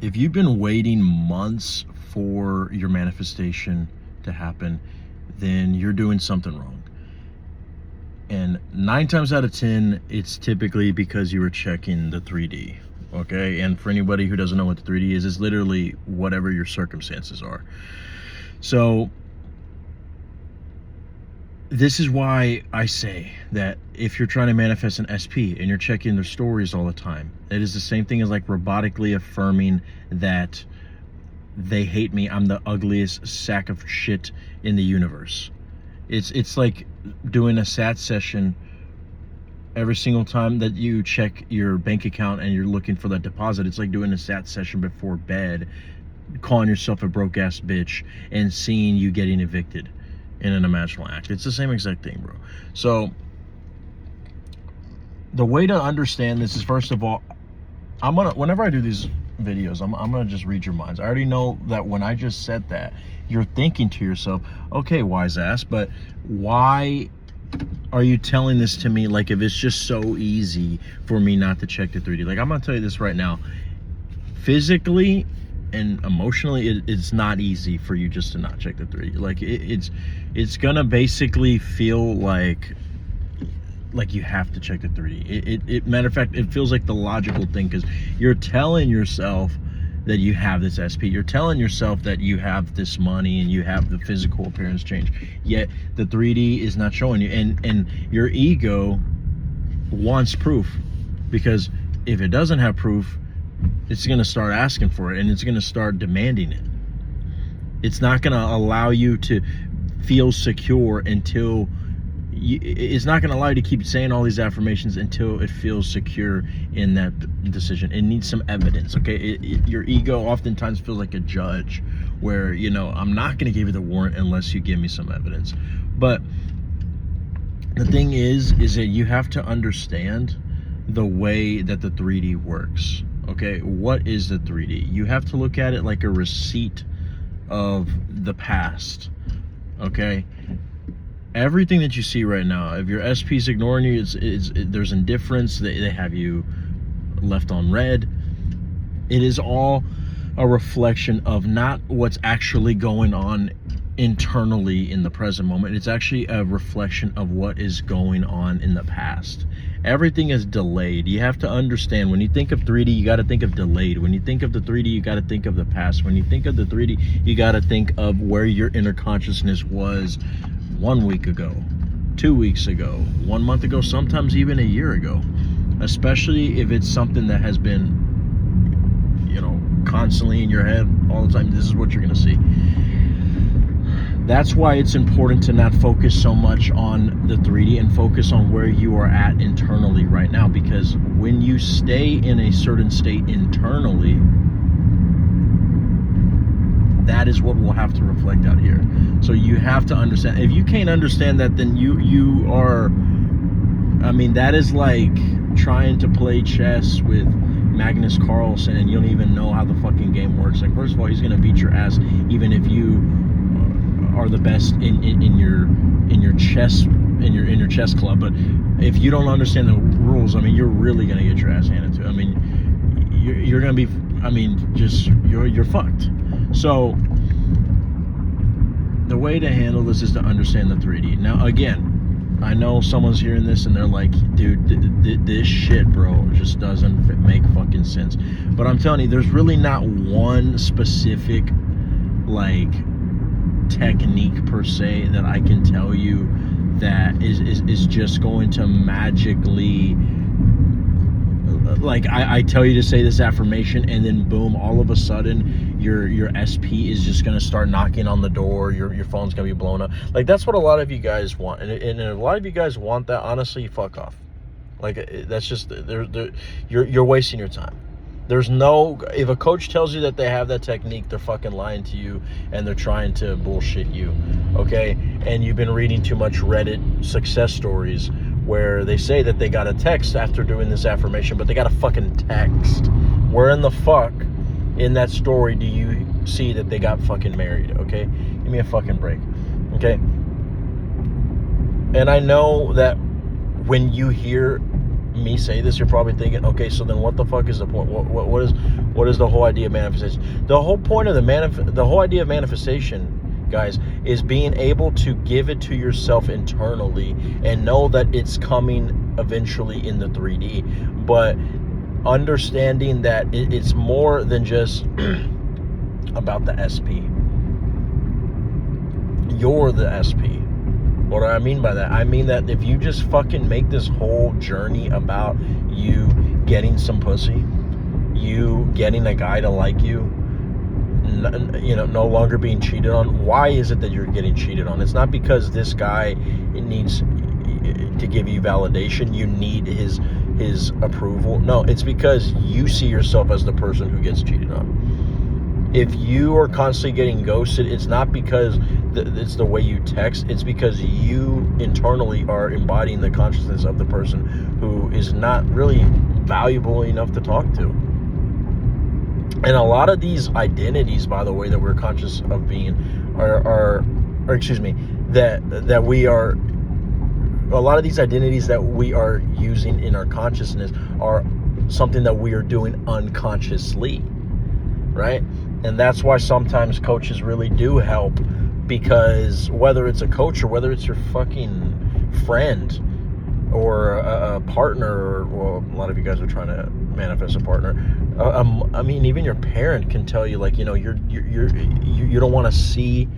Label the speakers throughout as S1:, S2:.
S1: if you've been waiting months for your manifestation to happen, then you're doing something wrong. And 9 times out of 10, it's typically because you were checking the 3D. Okay, and for anybody who doesn't know what the 3D is, it's literally whatever your circumstances are. So this is why I say that if you're trying to manifest an SP and you're checking their stories all the time, it is the same thing as like robotically affirming that they hate me, I'm the ugliest sack of shit in the universe. It's like doing a SAT session every single time that you check your bank account and you're looking for that deposit. It's like doing a SAT session before bed, calling yourself a broke ass bitch and seeing you getting evicted in an imaginal act. It's the same exact thing, bro. So the way to understand this is, first of all, whenever I do these videos, I'm gonna just read your minds. I already know that when I just said that, you're thinking to yourself, okay, wise ass, but why are you telling this to me like if it's just so easy for me not to check the 3D? Like, I'm gonna tell you this right now. Physically and emotionally, it's not easy for you just to not check the 3D. Like, it's gonna basically feel like you have to check the 3D. It matter of fact, it feels like the logical thing, because you're telling yourself that you have this SP. You're telling yourself that you have this money and you have the physical appearance change. Yet the 3D is not showing you. And your ego wants proof, because if it doesn't have proof, it's going to start asking for it and it's going to start demanding it. It's not going to allow you to feel secure until it's not going to allow you to keep saying all these affirmations until it feels secure in that decision. It needs some evidence, okay? Your ego oftentimes feels like a judge where, you know, I'm not going to give you the warrant unless you give me some evidence. But the thing is that you have to understand the way that the 3D works, okay? What is the 3D? You have to look at it like a receipt of the past, okay? Everything that you see right now, if your SP's ignoring you, there's indifference, they have you left on red. It is all a reflection of not what's actually going on internally in the present moment. It's actually a reflection of what is going on in the past. Everything is delayed. You have to understand, when you think of 3D, you got to think of delayed. When you think of the 3D, you got to think of the past. When you think of the 3D, you got to think of where your inner consciousness was 1 week ago, 2 weeks ago, 1 month ago, sometimes even a year ago. Especially if it's something that has been, you know, constantly in your head all the time. This is what you're going to see. That's why it's important to not focus so much on the 3D and focus on where you are at internally right now. Because when you stay in a certain state internally, that is what will have to reflect out here. So you have to understand. If you can't understand that, then you are, I mean, that is like trying to play chess with Magnus Carlsen and you don't even know how the fucking game works. Like, first of all, he's gonna beat your ass even if you are the best in your chess club. But if you don't understand the rules, I mean, you're really gonna get your ass handed to. I mean, you're gonna be, I mean, just you're fucked. So the way to handle this is to understand the 3D. Now, again, I know someone's hearing this and they're like, dude, this shit, bro, just doesn't make fucking sense. But I'm telling you, there's really not one specific, like, technique per se that I can tell you that is just going to magically, like, I tell you to say this affirmation and then boom, all of a sudden your SP is just going to start knocking on the door, your phone's going to be blown up. Like, that's what a lot of you guys want, and a lot of you guys want that. Honestly, fuck off. Like, that's just, you're wasting your time. There's no, if a coach tells you that they have that technique, they're fucking lying to you and they're trying to bullshit you, okay? And you've been reading too much Reddit success stories where they say that they got a text after doing this affirmation, but they got a fucking text. Where in the fuck in that story do you see that they got fucking married, okay? Give me a fucking break, okay? And I know that when you hear me say this, you're probably thinking, okay, so then what the fuck is the point? What is the whole idea of manifestation? The whole point of the whole idea of manifestation, guys, is being able to give it to yourself internally and know that it's coming eventually in the 3D. But understanding that it's more than just about the SP. You're the SP. What do I mean by that? I mean that if you just fucking make this whole journey about you getting some pussy, you getting a guy to like you, no longer being cheated on. Why is it that you're getting cheated on? It's not because this guy needs to give you validation. You need his approval. No, it's because you see yourself as the person who gets cheated on. If you are constantly getting ghosted, it's not because it's the way you text. It's because you internally are embodying the consciousness of the person who is not really valuable enough to talk to. And a lot of these identities, by the way, that we're conscious of being that we are, a lot of these identities that we are using in our consciousness are something that we are doing unconsciously, right? And that's why sometimes coaches really do help, because whether it's a coach or whether it's your fucking friend or a partner, or, well, a lot of you guys are trying to manifest a partner. I mean, even your parent can tell you, like, you don't want to see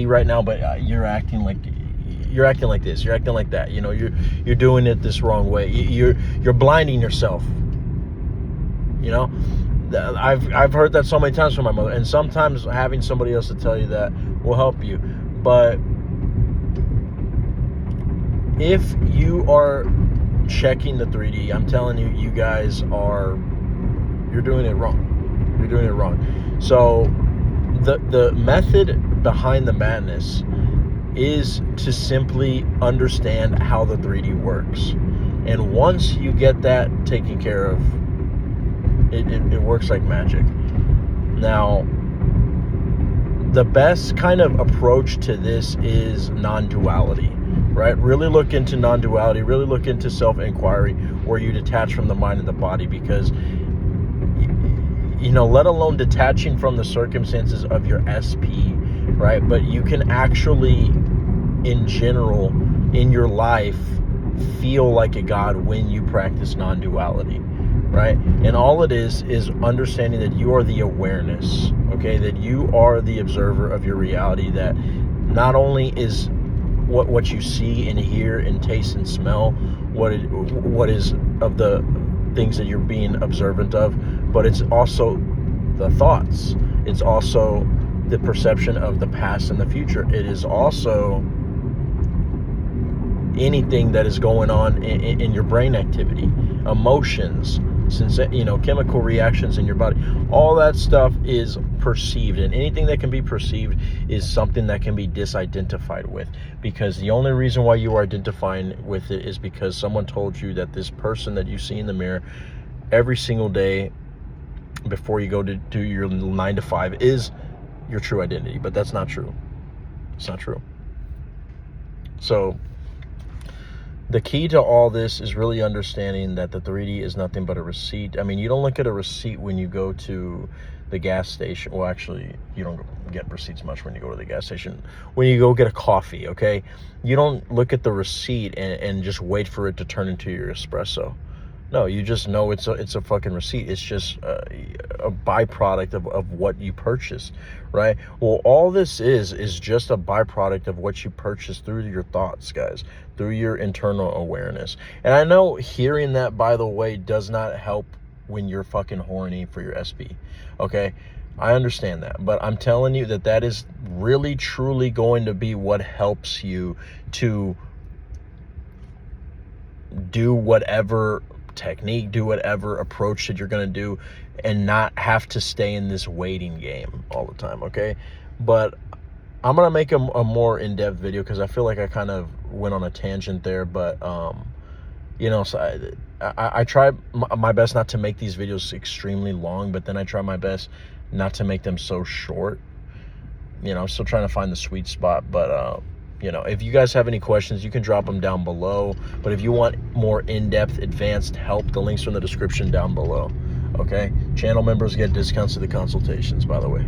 S1: right now, but you're acting like this, you're acting like that. You're doing it this wrong way. You're blinding yourself. I've heard that so many times from my mother, and sometimes having somebody else to tell you that will help you. But if you are checking the 3D, I'm telling you, you're doing it wrong. You're doing it wrong. So the method behind the madness is to simply understand how the 3D works. And once you get that taken care of, it works like magic. Now, the best kind of approach to this is non-duality, right? Really look into non-duality, really look into self-inquiry, where you detach from the mind and the body, because, let alone detaching from the circumstances of your SP, right? But you can actually, in general, in your life, feel like a god when you practice non-duality. Right? And all it is understanding that you are the awareness, okay? That you are the observer of your reality, that not only is what you see and hear and taste and smell what is of the things that you're being observant of, but it's also the thoughts. It's also the perception of the past and the future. It is also anything that is going on in your brain activity, emotions, chemical reactions in your body. All that stuff is perceived, and anything that can be perceived is something that can be disidentified with, because the only reason why you are identifying with it is because someone told you that this person that you see in the mirror every single day before you go to do your 9 to 5 is your true identity. But that's not true. It's not true. So the key to all this is really understanding that the 3D is nothing but a receipt. I mean, you don't look at a receipt when you go to the gas station. Well, actually, you don't get receipts much when you go to the gas station. When you go get a coffee, okay? You don't look at the receipt and just wait for it to turn into your espresso. No, you just know it's a fucking receipt. It's just a byproduct of what you purchased, right? Well, all this is just a byproduct of what you purchased through your thoughts, guys, through your internal awareness. And I know hearing that, by the way, does not help when you're fucking horny for your SP, okay? I understand that, but I'm telling you that is really, truly going to be what helps you to do whatever technique, do whatever approach that you're going to do, and not have to stay in this waiting game all the time, okay? But I'm going to make a more in-depth video, because I feel like I kind of went on a tangent there. But so I try my best not to make these videos extremely long, but then I try my best not to make them so short. I'm still trying to find the sweet spot. But You know, if you guys have any questions, you can drop them down below. But if you want more in-depth, advanced help, the links are in the description down below. Okay? Channel members get discounts to the consultations, by the way.